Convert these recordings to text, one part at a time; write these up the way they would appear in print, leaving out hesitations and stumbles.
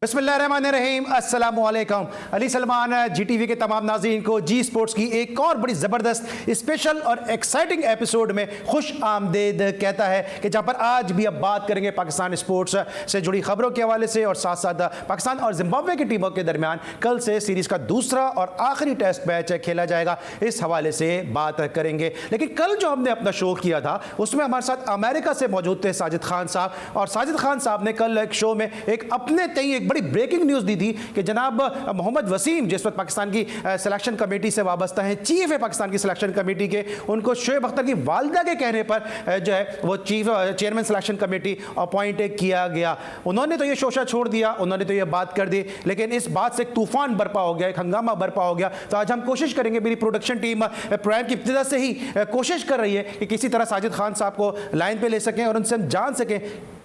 बिस्मिल्लाहिर्रहमानिर्रहीम, अस्सलामु अलैकुम। अली सलमान GTV के तमाम नाज़रीन को जी स्पोर्ट्स की एक और बड़ी ज़बरदस्त स्पेशल और एक्साइटिंग एपिसोड में खुश आमदेद कहता है कि जहाँ पर आज भी अब बात करेंगे पाकिस्तान स्पोर्ट्स से जुड़ी खबरों के हवाले से और साथ साथ पाकिस्तान और जिम्बाब्वे की टीमों के दरमियान कल से सीरीज़ का दूसरा और आखिरी टेस्ट मैच खेला जाएगा, इस हवाले से बात करेंगे। लेकिन कल जो हमने अपना शो किया था उसमें हमारे साथ अमेरिका से मौजूद थे साजिद खान साहब, और साजिद खान साहब ने कल एक शो में एक अपने तय एक बड़ी ब्रेकिंग न्यूज़ दी थी कि जनाब मोहम्मद वसीम जिस वक्त पाकिस्तान की सिलेक्शन कमेटी से वाबस्ता है, चीफ है पाकिस्तान की सिलेक्शन कमेटी के, उनको शोएब अख्तर की वालदा के कहने पर जो है वो chief chairman selection committee appoint किया गया। उन्होंने तो ये शोशा छोड़ दिया, उन्होंने तो ये बात कर दी, लेकिन इस बात से एक तूफान बरपा हो गया, एक हंगामा बरपा हो गया। तो आज हम कोशिश करेंगे, मेरी प्रोडक्शन टीम प्राइम की इब्तिदा से ही कोशिश कर रही है कि किसी तरह साजिद खान साहब को लाइन पे ले सकें और उनसे हम जान सकें।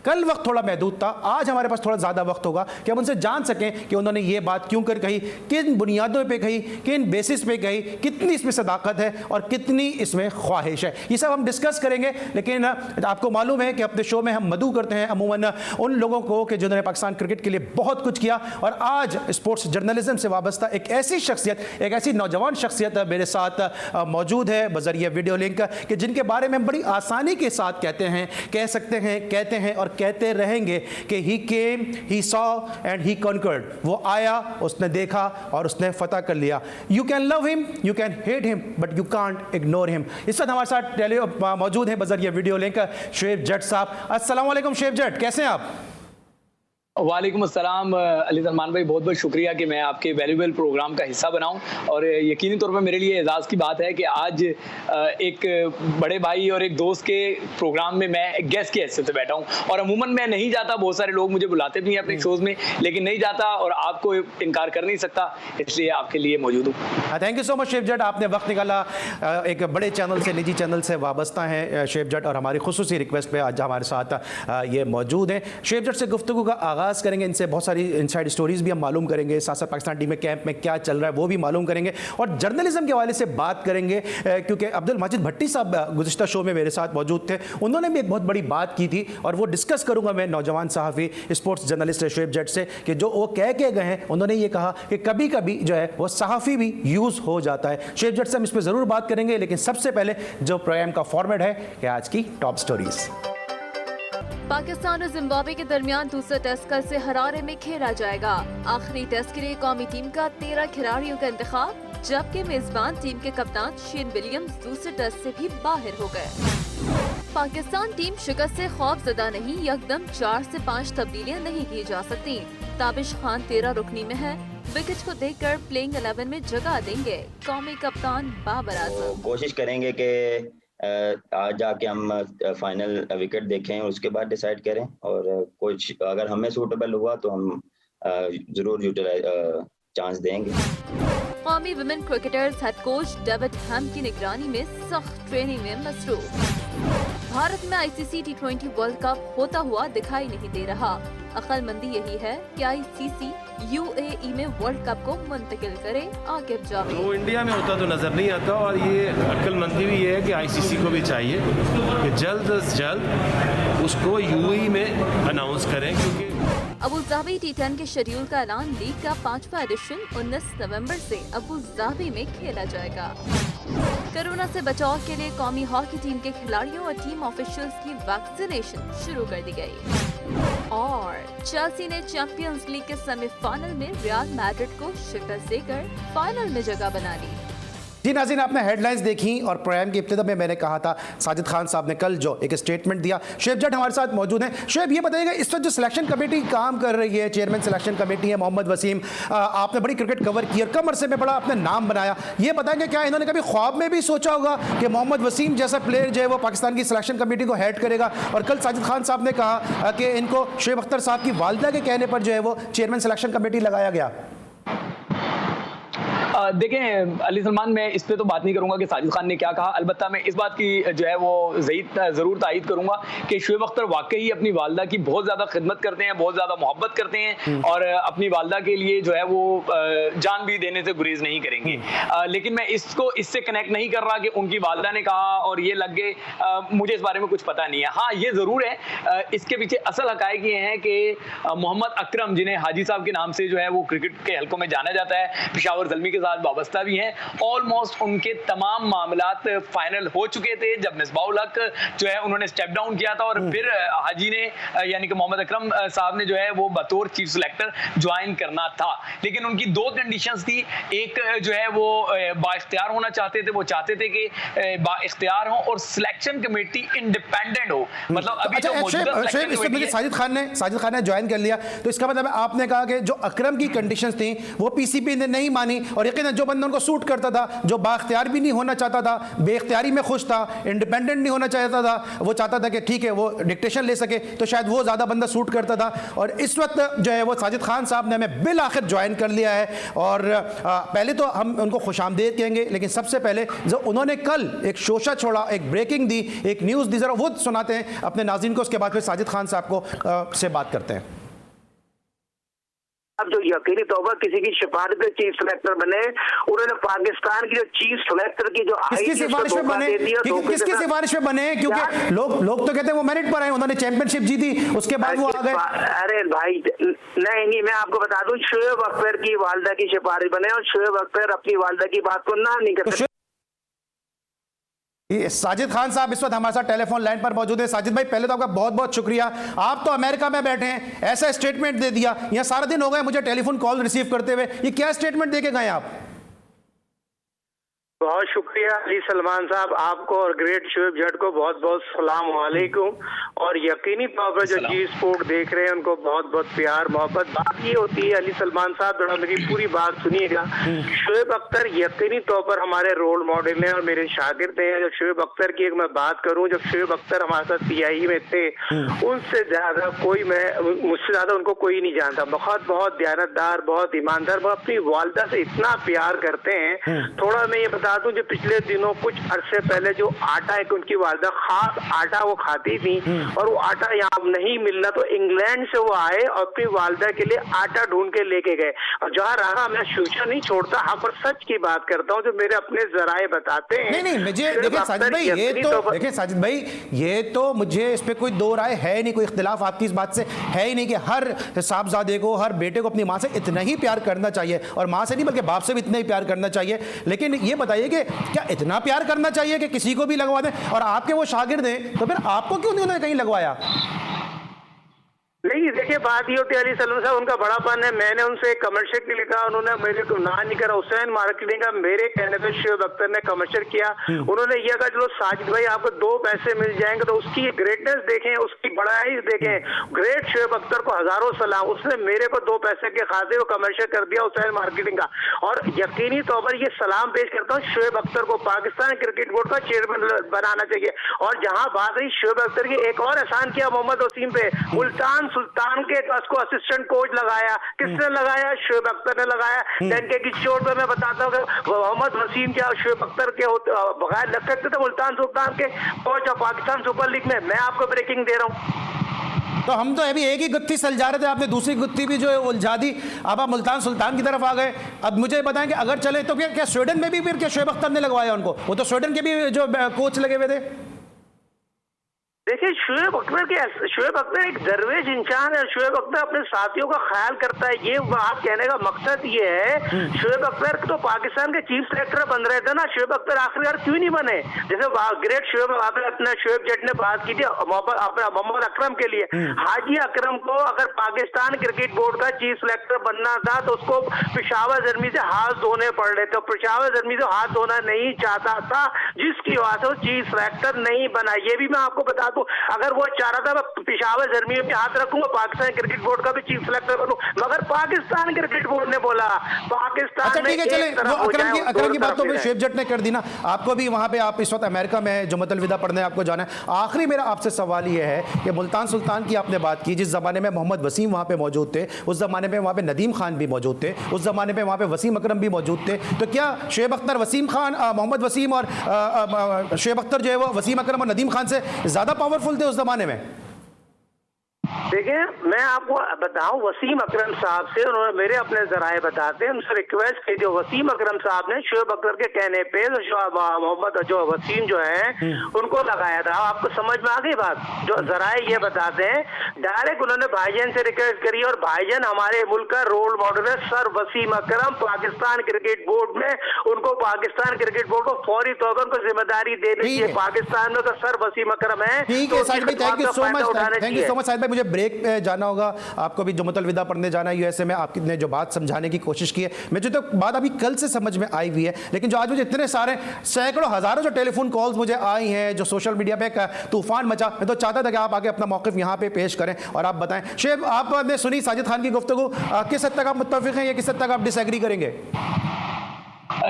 कल वक्त थोड़ा महदूद था, आज हमारे पास थोड़ा ज़्यादा वक्त होगा कि हम उनसे जान सकें कि उन्होंने ये बात क्यों कर कही, किन बुनियादों पे कही, किन बेसिस पे कही, कितनी इसमें सदाकत है और कितनी इसमें ख्वाहिश है। ये सब हम डिस्कस करेंगे। लेकिन आपको मालूम है कि अपने शो में हम मदऊ करते हैं अमूमन उन लोगों को कि जिन्होंने पाकिस्तान क्रिकेट के लिए बहुत कुछ किया, और आज स्पोर्ट्स जर्नलिज्म से वाबस्ता एक ऐसी शख्सियत, एक ऐसी नौजवान शख्सियत मेरे साथ मौजूद है बजरिया वीडियो लिंक कि जिनके बारे में हम बड़ी आसानी के साथ कहते हैं, कह सकते हैं, कहते हैं और कहते रहेंगे कि he came, he saw and he conquered. वो आया, उसने देखा और उसने फतह कर लिया। You can love him, you can hate him, but you can't ignore him. इस वक्त हमारे साथ मौजूद है बजरिया वीडियो लिंक शुएब जट साहब। अस्सलाम वालेकुम शुएब जट, कैसे हैं आप? वालेकुम अस्सलाम अली सलमान भाई, बहुत बहुत शुक्रिया कि मैं आपके वैल्यूएबल प्रोग्राम का हिस्सा बनाऊं। और यकीनी तौर पर मेरे लिए एजाज़ की बात है कि आज एक बड़े भाई और एक दोस्त के प्रोग्राम में मैं गेस्ट की हैसियत से बैठा हूं। और अमूमन मैं नहीं जाता, बहुत सारे लोग मुझे बुलाते भी हैं अपने शोज़ में, लेकिन नहीं जाता और आपको इनकार कर नहीं सकता, इसलिए आपके लिए मौजूद हूँ। Thank you so much Shoaib Jutt, आपने वक्त निकाला। एक बड़े चैनल से, निजी चैनल से वाबस्ता हैं शुएब जट, और हमारी खुसूसी रिक्वेस्ट पे आज हमारे साथ ये मौजूद हैं। शुएब जट से गुफ्तगू का आगाज़ करेंगे, इनसे बहुत सारी इनसाइड स्टोरीज भी हम मालूम करेंगे, साथ साथ पाकिस्तान टीम में कैंप में क्या चल रहा है वो भी मालूम करेंगे, और जर्नलिज्म के हवाले से बात करेंगे क्योंकि अब्दुल माजिद भट्टी साहब गुज़िश्ता शो में मेरे साथ मौजूद थे। उन्होंने भी एक बहुत बड़ी बात की थी और वो डिस्कस करूंगा मैं नौजवान सहाफ़ी स्पोर्ट्स जर्नलिस्ट शुएब जट से कि जो वो कह के गए हैं, उन्होंने ये कहा कि कभी कभी जो है वो सहाफ़ी भी यूज़ हो जाता है। शुएब जट से हम इस पर ज़रूर बात करेंगे, लेकिन सबसे पहले जो प्रोग्राम का फॉर्मेट है कि आज की टॉप स्टोरीज। पाकिस्तान और जिम्बाब्वे के दरमियान दूसरा टेस्ट कल से हरारे में खेला जाएगा। आखिरी टेस्ट के लिए कौमी टीम का 13 खिलाड़ियों का इंतखाब, जबकि मेजबान टीम के कप्तान शेन विलियम्स दूसरे टेस्ट से भी बाहर हो गए। पाकिस्तान टीम शिकस्त से खौफजदा नहीं, यकदम 4 से 5 तब्दीलियां नहीं की जा सकती। ताबिश खान 13 रुकनी में है, विकेट को देखकर प्लेइंग 11 में जगह देंगे कौमी कप्तान बाबर आजम। कोशिश करेंगे कि आज जाके हम फाइनल विकेट देखें, उसके बाद डिसाइड करें, और कुछ अगर हमें सूटेबल हुआ तो हम जरूर यूटिलाइज चांस देंगे। कौमी women cricketers head coach David Hemp की निगरानी में सख्त ट्रेनिंग में मसरूफ। भारत में ICC T20 वर्ल्ड कप होता हुआ दिखाई नहीं दे रहा। अक्लमंदी यही है कि ICC UAE में वर्ल्ड कप को मुंतकिल करे। आकिब जावेद, वो इंडिया में होता तो नजर नहीं आता, और ये अक्लमंदी भी ये है कि ICC को भी चाहिए कि जल्द से जल्द उसको UAE में अनाउंस करें, क्योंकि अबू धाबी T10 के शेड्यूल का ऐलान। लीग का 5वां एडिशन 19 नवंबर से अबू धाबी में खेला जाएगा। कोरोना से बचाव के लिए कौमी हॉकी टीम के खिलाड़ियों और टीम ऑफिशियल्स की वैक्सीनेशन शुरू कर दी गई। और चेल्सी ने चैंपियंस लीग के सेमीफाइनल में रियल मैड्रिड को शिकस्त देकर फाइनल में जगह बना ली। जी नाज़रीन, आपने हेडलाइंस देखी और प्रोग्राम की इब्तिदा में मैंने कहा था साजिद खान साहब ने कल जो एक स्टेटमेंट दिया। शुएब जट हमारे साथ मौजूद हैं। शुएब, ये बताइएगा इस वक्त जो सिलेक्शन कमेटी काम कर रही है, चेयरमैन सिलेक्शन कमेटी है मोहम्मद वसीम, आपने बड़ी क्रिकेट कवर की और कम अरसे में बड़ा आपने नाम बनाया, ये बताएंगे क्या इन्होंने कभी ख्वाब में भी सोचा होगा कि मोहम्मद वसीम जैसा प्लेयर जो है वो पाकिस्तान की सिलेक्शन कमेटी को हेड करेगा? और कल साजिद खान साहब ने कहा कि इनको शुएब अख्तर साहब की वालदा के कहने पर जो है वो चेयरमैन सिलेक्शन कमेटी लगाया गया। देखें अली सलमान, मैं इस पे तो बात नहीं करूंगा कि साजिद खान ने क्या कहा। अलबत्ता मैं इस बात की जो है वो जरूर तायद करूंगा कि शुएब अख्तर वाकई अपनी वालदा की बहुत ज्यादा खिदमत करते हैं, बहुत ज्यादा मोहब्बत करते हैं और अपनी वालदा के लिए जो है वो जान भी देने से गुरेज नहीं करेंगे। लेकिन मैं इससे कनेक्ट नहीं कर रहा कि उनकी वालदा ने कहा और ये लग गए, मुझे इस बारे में कुछ पता नहीं है। हाँ, ये जरूर है, इसके पीछे असल हकायक ये हैं कि मोहम्मद अकरम, जिन्हें हाजी साहब के नाम से जो है वो क्रिकेट के हलकों में जाना जाता है, पेशावर ज़ल्मी के साथ वाबस्ता भी हैं। ऑलमोस्ट उनके तमाम मामलात फाइनल हो चुके थे जब मिसबाहुल हक जो है उन्होंने स्टेप डाउन किया था और फिर हाजी ने यानी कि मोहम्मद अकरम साहब ने जो है वो बतौर चीफ सिलेक्टर ज्वाइन करना था। लेकिन उनकी दो कंडीशंस थी, एक जो है वो बाइख्तियार होना चाहते थे, वो चाहते थे कि बाइख्तियार हो और सिलेक्शन कमेटी इंडिपेंडेंट हो। मतलब अभी जो मौजूदा साजिद खान ने ज्वाइन कर लिया, तो इसका मतलब आपने कहा कि जो अकरम की कंडीशंस थी वो पीसीबी ने नहीं मानी और यकीनन जो बंदा उनको सूट करता था, जो बाख्तियार भी नहीं होना चाहता था, बेख्तियारी में खुश था, इंडिपेंडेंट नहीं होना चाहता था, वो चाहता था कि ठीक है वो डिक्टेशन ले सके, तो शायद वो ज़्यादा बंदा सूट करता था। और इस वक्त जो है वो साजिद खान साहब ने हमें बिल आखिर ज्वाइन कर लिया है और पहले तो हम उनको खुशामदीद कहेंगे, लेकिन सबसे पहले जो उन्होंने कल एक शोशा छोड़ा, एक ब्रेकिंग दी, एक न्यूज़ दी, ज़रा वो सुनाते हैं अपने नाज़रीन को, उसके बाद फिर साजिद खान साहब को से बात करते हैं। अब जो यकीनी तौर पर किसी की सिफारिश पे चीफ सिलेक्टर बने, उन्होंने पाकिस्तान की जो चीफ सिलेक्टर की जो किसकी सिफारिश पे बने, किसकी सिफारिश पे बने? क्योंकि लोग तो कहते हैं वो मेरिट पर आए, उन्होंने चैंपियनशिप जीती, उसके बाद वो आ गए। अरे भाई नहीं, मैं आपको बता दूं, शुएब अख्तर की वालदा की सिफारिश बने और शुएब अख्तर अपनी वालदा की बात को ना नहीं करते। साजिद खान साहब इस वक्त हमारे साथ टेलीफोन लाइन पर मौजूद है। साजिद भाई, पहले तो आपका बहुत बहुत शुक्रिया, आप तो अमेरिका में बैठे हैं, ऐसा स्टेटमेंट दे दिया, यहाँ सारा दिन हो गए मुझे टेलीफोन कॉल रिसीव करते हुए, ये क्या स्टेटमेंट दे के गए आप? बहुत शुक्रिया अली सलमान साहब, आपको और ग्रेट शुएब जट को बहुत बहुत सलाम वालेकुम। और यकीनी तौर पर जो जी स्पोर्ट देख रहे हैं उनको बहुत बहुत प्यार मोहब्बत। बात ये होती है अली सलमान साहब, थोड़ा मेरी पूरी बात सुनिएगा। शुएब अख्तर यकीनी तौर पर हमारे रोल मॉडल हैं और मेरे शागिर्द हैं। जब शुएब अख्तर की मैं बात करूं, जब शुएब अख्तर हमारे साथ CIE में थे, उनसे ज्यादा मुझसे ज्यादा उनको कोई नहीं जानता। बहुत दयानतदार, बहुत ईमानदार, वो अपनी वालदा से इतना प्यार करते हैं। थोड़ा मैं ये बता दूं, जो पिछले दिनों कुछ अरसे पहले जो आटा है, उनकी वालदा खास आटा वो खाती थी और वो आटा यहाँ नहीं मिलना, तो इंग्लैंड से वो आए और अपनी वालदा के लिए आटा ढूंढ के लेके गए। और जहाँ रहा, मैं फ्यूचर नहीं छोड़ता, हाँ पर सच की बात करता हूँ जो मेरे अपने जराए बताते हैं। नहीं मुझे देखिए साजिद भाई, ये तो मुझे इस पे कोई दो राय है नहीं, कोई इख्तिलाफ आपकी इस बात से है ही नहीं कि हर साहबजादे को, हर बेटे को अपनी माँ से इतना ही प्यार करना चाहिए, और माँ से नहीं बल्कि बाप से भी इतना ही प्यार करना चाहिए। लेकिन ये बताइए कि क्या इतना प्यार करना चाहिए कि किसी को भी लगवा दें? और आपके वो शागिर्द हैं, तो फिर आपको क्यों नहीं उन्होंने कहीं लगवाया? नहीं देखिए, बात ये होती है अली सलमान साहब, उनका बड़ापन है। मैंने उनसे कमर्शियल लिखा, उन्होंने मेरे को ना नहीं करा। हुसैन मार्केटिंग का मेरे कहने पे शुएब अख्तर ने कमर्शियल किया। उन्होंने ये कहा चलो साजिद भाई आपको 2 पैसे मिल जाएंगे, तो उसकी ग्रेटनेस देखें, उसकी बड़ाई देखें। ग्रेट शुएब अख्तर को हजारों सलाम, उसने मेरे को 2 पैसे के खाते वो कमर्शियल कर दिया हुसैन मार्केटिंग का। और यकीनी तौर पर ये सलाम पेश करता हूँ शुएब अख्तर को, पाकिस्तान क्रिकेट बोर्ड का चेयरमैन बनाना चाहिए। और जहाँ बात रही शुएब अख्तर की, एक और एहसान किया मोहम्मद वसीम पे, मुल्तान सुल्तान के उसको असिस्टेंट कोच लगाया। किसने लगाया? शुएब अख्तर ने लगाया। डंके की चोट पे मैं बताता हूँ कि मोहम्मद वसीम क्या शुएब अख्तर के बगैर लग सकते थे मुल्तान सुल्तान के कोच और पाकिस्तान सुपर लीग में। मैं आपको ब्रेकिंग दे रहा हूँ। तो हम तो अभी एक ही गुत्थी सलझा रहे थे, आपने दूसरी गुत्थी भी जो है उलझा दी, अब आप मुल्तान सुल्तान की तरफ आ गए। अब मुझे बताएं कि अगर चले तो क्या स्वीडन में भी फिर क्या शुएब अख्तर ने लगवाया उनको? वो तो स्वीडन के भी जो कोच लगे हुए थे। देखिए शुएब अख्तर एक दरवेश इंसान है। शुएब अख्तर अपने साथियों का ख्याल करता है। ये बात कहने का मकसद ये है, शुएब अख्तर तो पाकिस्तान के चीफ सेलेक्टर बन रहे थे ना, शुएब अख्तर आखिरकार क्यों नहीं बने? जैसे ग्रेट शुएब अपने शुएब जट ने बात की थी मोहम्मद अकरम के लिए। हाजी अकरम को अगर पाकिस्तान क्रिकेट बोर्ड का चीफ सेलेक्टर बनना था तो उसको पेशावर ज़ल्मी से हाथ धोने पड़ रहे थे। पेशावर ज़ल्मी से हाथ धोना नहीं चाहता था, जिसकी वजह से वो चीफ सेलेक्टर नहीं बना। ये भी मैं आपको बता दूं, को, अगर वो चाह रहा था मैं पेशावर जमीन पे हाथ रखूंगा, पाकिस्तान क्रिकेट बोर्ड का भी चीफ सिलेक्टर बनूं, मगर पाकिस्तान क्रिकेट बोर्ड ने बोला पाकिस्तान अच्छा ठीक है, चले वो अकरम की बात तो शुएब जट ने कर दी ना। आपको भी वहां पे, आप इस वक्त अमेरिका में है, जुम्मतुल विदा पढ़ने आपको जाना है। आखिरी मेरा आपसे सवाल ये है कि मुल्तान सुल्तान की आपने बात की, जिस ज़माने में मोहम्मद वसीम वहाँ पे मौजूद थे, उस ज़माने में वहाँ पे नदीम खान भी मौजूद थे, उस ज़माने में वहाँ पे वसीम अकरम भी मौजूद थे, तो क्या शुएब अख्तर वसीम खान, मोहम्मद वसीम और शुएब अख्तर जो है वो वसीम अकरम और नदीम खान से ज़्यादा पावरफुल थे उस ज़माने में? देखिए, मैं आपको बताऊं, वसीम अकरम साहब से उन्होंने मेरे अपने जराए बताते हैं, उनसे रिक्वेस्ट की थी। वसीम अकरम साहब ने शुएब अख्तर के कहने पे मोहम्मद जो वसीम जो है उनको लगाया था। आपको समझ में आ गई बात? जो जराए ये बताते हैं, डायरेक्ट उन्होंने भाईजान से रिक्वेस्ट करी और भाईजान हमारे मुल्क का रोल मॉडल है सर वसीम अकरम। पाकिस्तान क्रिकेट बोर्ड में उनको, पाकिस्तान क्रिकेट बोर्ड को फौरी तौर पर उनको जिम्मेदारी देनी चाहिए। पाकिस्तान में तो सर वसीम अकरम है। ठीक है साहिद भाई, thank you so much Shahid भाई। मुझे ब्रेक पे जाना होगा, आपको भी जुम्मतुल विदा पढ़ने जाना है यूएसए में। आपने जो बात समझाने की कोशिश की है, मुझे तो बात अभी कल से समझ में आई हुई है, लेकिन जो आज मुझे इतने सारे सैकड़ों हजारों जो टेलीफोन कॉल्स मुझे आई हैं, जो सोशल मीडिया पे तूफान मचा, मैं तो चाहता था कि आप आगे अपना मौक़िफ़ यहाँ पे पेश करें और आप बताएं। शुएब, आपने सुनी साजिद खान की गुफ्तगू, किस हद तक आप मुत्तफ़िक़ हैं या किस हद तक आप डिसएग्री करेंगे?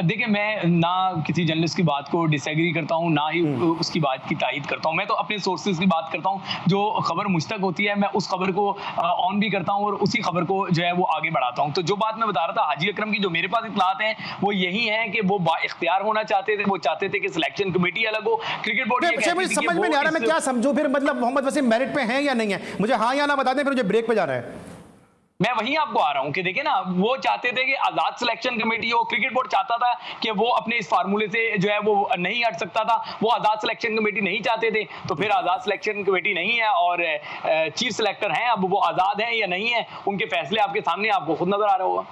देखिए, मैं ना किसी जर्नलिस्ट की बात को डिसएग्री करता हूं, ना ही उसकी बात की तायीद करता हूं। मैं तो अपने सोर्सेज की बात करता हूं। जो खबर मुझ तक होती है, मैं उस खबर को ऑन भी करता हूं और उसी खबर को जो है वो आगे बढ़ाता हूं। तो जो बात मैं बता रहा था हाजी अकरम की, जो मेरे पास इत्तलात हैं वो यही है कि वो बाइख्तियार होना चाहते थे। वो चाहते थे कि सिलेक्शन कमेटी अलग हो, क्रिकेट बोर्ड मुझे समझ में नहीं आ रहा, मैं क्या समझूं फिर? मतलब मोहम्मद वसीम मेरिट पे हैं या नहीं है? मुझे हाँ या ना बता दें, फिर मुझे ब्रेक पे जाना है। मैं वहीं आपको आ रहा हूं कि देखिए ना, वो चाहते थे कि आजाद सिलेक्शन कमेटी हो। क्रिकेट बोर्ड चाहता था कि वो अपने इस फार्मूले से जो है वो नहीं हट सकता था। वो आजाद सिलेक्शन कमेटी नहीं चाहते थे, तो फिर आजाद सिलेक्शन कमेटी नहीं है और चीफ सिलेक्टर हैं। अब वो आजाद हैं या नहीं है, उनके फैसले आपके सामने, आपको खुद नजर आ रहा होगा।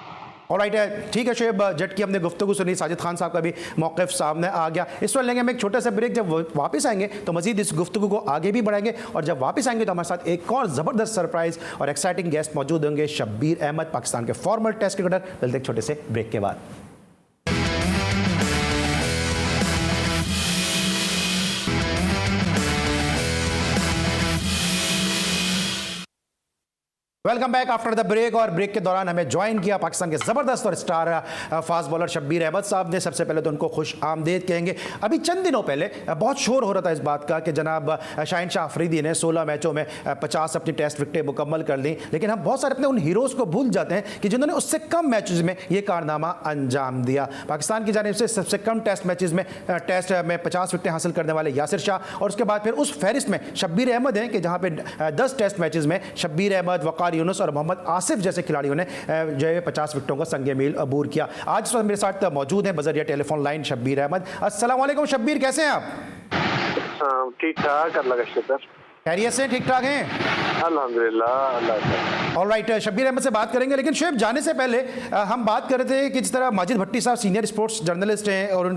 ऑलराइट है, ठीक है। शुएब जट की हमने गुफ्तगू सुनी, साजिद खान साहब का भी मौक़िफ़ सामने आ गया। इस वक्त लेंगे हम एक छोटा सा ब्रेक। जब वापस आएंगे तो मजीद इस गुफ्तगू को आगे भी बढ़ाएंगे, और जब वापस आएंगे तो हमारे साथ एक और ज़बरदस्त सरप्राइज़ और एक्साइटिंग गेस्ट मौजूद होंगे, शब्बीर अहमद, पाकिस्तान के फॉर्मर टेस्ट क्रिकेटर। मिलते एक छोटे से ब्रेक के बाद। Welcome back after the break. और ब्रेक के दौरान हमें ज्वाइन किया पाकिस्तान के ज़बरदस्त और star fast bowler Shabbir Ahmed साहब ने। सबसे पहले तो उनको खुश आमदेद कहेंगे। अभी चंद दिनों पहले बहुत शोर हो रहा था इस बात का कि जनाब शाहिन शाह अफरीदी ने 16 मैचों में 50 अपनी टेस्ट विकेटें मुकम्मल कर ली, लेकिन हम बहुत सारे अपने उन हीरोज़ को भूल जाते हैं कि जिन्होंने उससे कम मैचेस में ये कारनामा अंजाम दिया। पाकिस्तान की जानिब से सबसे कम टेस्ट मैचेस में 50 विकेटें हासिल करने वाले यासिर शाह, और उसके बाद फिर उस फहरिस्त में शब्बीर अहमद हैं कि जहाँ पे 10 टेस्ट मैचेस में शब्बीर अहमद, वक़ार यूनुस और मोहम्मद आसिफ जैसे खिलाड़ियों ने जो है 50 विकेटों का संगे मील अबूर किया। आज मेरे साथ मौजूद हैं बजरिया टेलीफोन लाइन शब्बीर अहमद। अस्सलाम वालेकुम शब्बीर, कैसे हैं आप? ठीक ठाक, अल्लाह का शुक्र। खैरियत से ठीक ठाक हैं? अल्हम्दुलिल्लाह, अल्लाह। ऑलराइट, शब्बीर अहमद से बात करेंगे, लेकिन शुएब जाने से पहले हम बात कर रहे थे कि जिस तरह माजिद भट्टी साहब सीनियर स्पोर्ट्स जर्नलिस्ट हैं और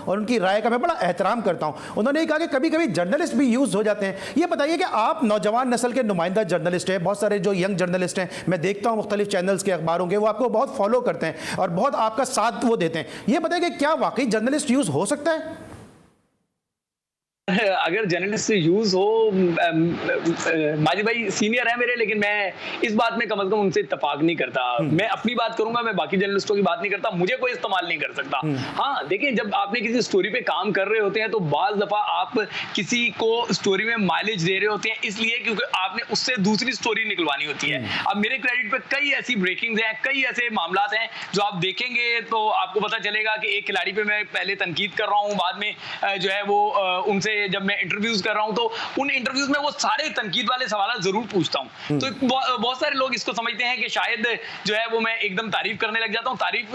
उनकी राय का मैं बड़ा एहतराम करता हूं। उन्होंने कहा कि कभी कभी जर्नलिस्ट भी यूज़ हो जाते हैं। ये बताइए कि आप नौजवान नस्ल के नुमाइंदा जर्नलिस्ट हैं, बहुत सारे जो यंग जर्नलिस्ट हैं मैं देखता हूँ मुख्तलिफ चैनल्स के, अखबारों के, वो आपको बहुत फॉलो करते हैं और बहुत आपका साथ वो देते हैं। ये बताइए कि क्या वाकई जर्नलिस्ट यूज़ हो सकता है? अगर जर्नलिस्ट से यूज हो, माजिद भाई सीनियर है मेरे, लेकिन मैं इस बात में कम से कम उनसे इत्तेफाक नहीं करता। मैं अपनी बात करूंगा, मैं बाकी जर्नलिस्टों की बात नहीं करता। मुझे कोई इस्तेमाल नहीं कर सकता। हाँ देखिए, जब आपने किसी स्टोरी पे काम कर रहे होते हैं तो बाज दफा आप किसी को स्टोरी में माइलेज दे रहे होते हैं, इसलिए क्योंकि आपने उससे दूसरी स्टोरी निकलवानी होती है। अब मेरे क्रेडिट पे कई ऐसी ब्रेकिंग्स हैं, कई ऐसे मामला हैं जो आप देखेंगे तो आपको पता चलेगा कि एक खिलाड़ी पे मैं पहले तनकीद कर रहा हूँ, बाद में जो है वो उनसे जब मैं इंटरव्यूज कर रहा हूं तो उन इंटरव्यूज में वो सारे तनकीद वाले सवाल जरूर पूछता हूं। तो बहुत सारे लोग इसको समझते हैं कि शायद जो है वो मैं एकदम तारीफ करने लग जाता हूं। तारीफ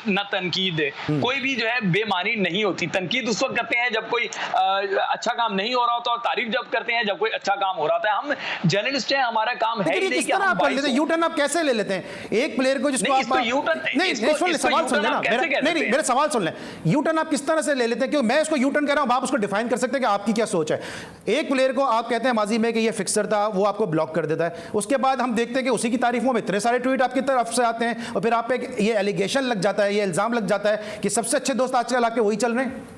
न तनकीद कोई भी जो है बेमानी नहीं होती। तनकीद उस वक्त करते हैं जब कोई अच्छा काम नहीं हो रहा होता, और तारीफ जब करते हैं जब कोई अच्छा काम हो रहा होता है। हम जर्नलिस्ट हैं, हमारा काम है ही नहीं कि हम यू टर्न आप कैसे ले लेते हैं एक प्लेयर को जिसको आप सवाल सुन लेना, नहीं मेरा सवाल सुन लें। यू टर्न आप किस तरह से ले लेते हैं? क्योंकि मैं इसको यू टर्न कर रहा हूं, आप उसको डिफाइन कर सकते हैं कि आपकी क्या सोच है। एक प्लेयर को आप कहते हैं माजी में कि ये फिक्सर था, वो आपको ब्लॉक कर देता है, उसके बाद हम देखते हैं कि उसी की तारीफों में इतने सारे ट्वीट आपकी तरफ से आते हैं, और फिर आप पे ये एलिगेशन लग जाता है, ये इल्जाम लग जाता है कि सबसे अच्छे दोस्त आजकल आपके वही चल रहे हैं।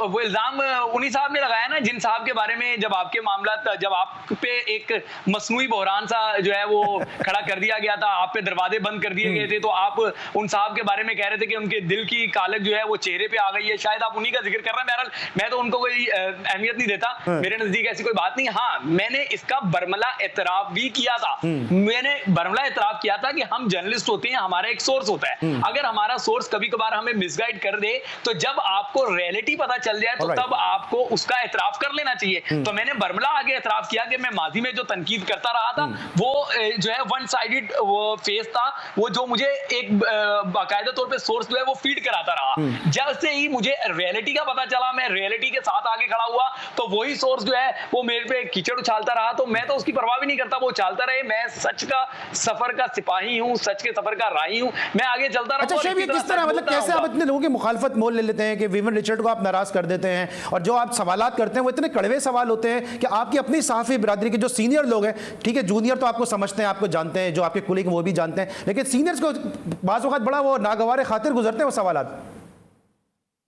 वो इल्जाम उन्हीं साहब ने लगाया ना, जिन साहब के बारे में जब आपके मामला जब आप पे एक मसनूई बहरान सा जो है वो खड़ा कर दिया गया था, आप पे दरवाजे बंद कर दिए गए थे, तो आप उन साहब के बारे में कह रहे थे कि उनके दिल की कालक जो है वो चेहरे पे आ गई है, शायद आप उन्हीं का जिक्र कर रहे हैं। बहरहाल मैं तो उनको कोई अहमियत नहीं देता, मेरे नजदीक ऐसी कोई बात नहीं। हाँ, मैंने इसका बरमला एतराफ भी किया था, मैंने बरमला एतराफ किया था कि हम जर्नलिस्ट होते हैं, हमारा एक सोर्स होता है, अगर हमारा सोर्स कभी कभार हमें मिसगाइड कर दे तो जब आपको रियलिटी पता चल जाए तो तब आपको उसका एतराफ कर लेना चाहिए। तो मैंने बरमला आगे एतराफ किया कि मैं माजी में जो तनकीद करता रहा था वो जो है वन साइडेड वो फेस था, वो जो मुझे एक बाकायदा तौर पे सोर्स जो है वो फीड कराता रहा। जैसे ही मुझे रियलिटी का पता चला, मैं रियलिटी के साथ आगे खड़ा हुआ, तो वही सोर्स जो है वो मेरे पे कीचड़ उछालता रहा, तो मैं तो उसकी परवाह भी नहीं करता, वो चलता रहे। मैं सच का सफर का सिपाही हूँ, सच के सफर का राही हूँ, मैं आगे चलता रहूंगा। अच्छा शेब, ये किस तरह, मतलब कैसे आप इतने लोगों की मुखालफत मोल ले लेते हैं कि विवियन रिचर्ड को आप नाराज कर देते हैं, और जो आप सवालात करते हैं वो इतने कड़वे सवाल होते हैं कि आपकी अपनी सहाफी बिरादरी के जो सीनियर लोग हैं, ठीक है जूनियर तो आपको समझते हैं, आपको जानते हैं, जो आपके कुलीग वो भी जानते हैं, लेकिन सीनियर्स को बाज़ वक़्त बड़ा वो नागवार खातिर गुजरते हैं वो सवालात।